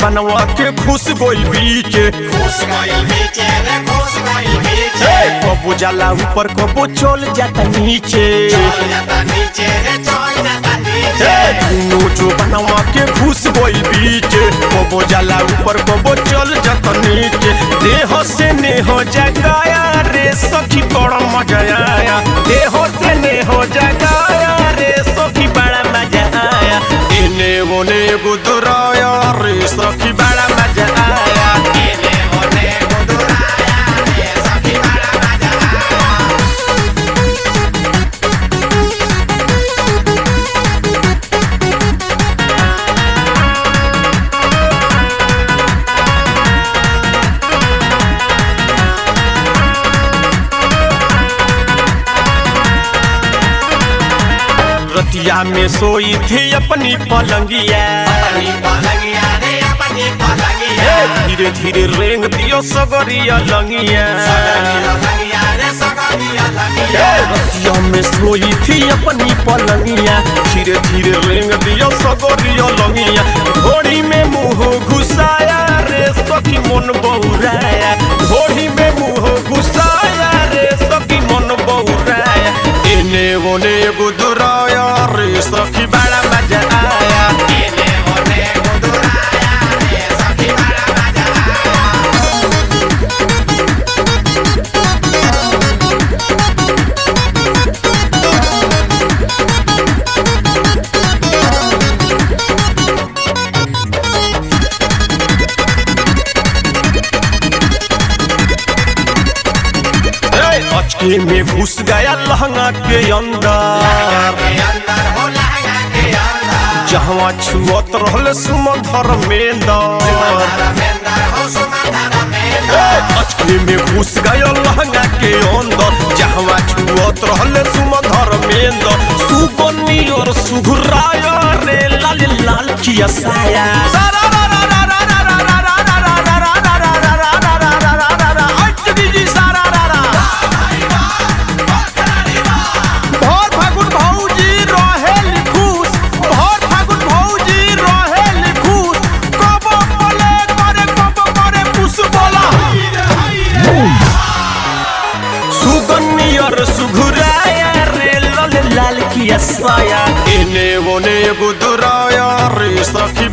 बनवा के खुश गोइल बीचे कबो जाला ऊपर कबो चल जाता नीचे जो बनवा के खुश गोइल बीचे कबो जाला ऊपर कबो चल जाता नीचे देह से नेह जगाया रे सखी बड़ा मजा आया देह से नेह जगाया रे सखी बड़ा मजा आया इने ओने गुदराया रे सखी बड़ा मजा आया इने ओने गुदराया रे सखी बड़ा मजा आया। रतिया में सोई थी अपनी पलंगिया धीरे धीरे रेंग दियो सगरिया लंगिया रतिया में सोई थी अपनी पलंगिया धीरे धीरे रेंग दियो सगरिया लंगिया घोड़ी में मुंह घुसाया रे सखी मन बहुराया घोड़ी में मुंह घुसाया रे सखी मन बहुराया इने ओने गुदराया रे सखी बड़ा मजा आया इने ओने गुदराया रे सखी बड़ा मजा आया। अचके में घुस गया लहंगा के अंदर जहाँ छुअत रहल सुमंधर में अचके में घुस गया लहंगा के अंदर जहाँ छुअत रहल सुमंधर में सुगन्नी और सुघुराया रे लाल लाल किया साया लाल किया साया इने ओने गुदराया रे सखी।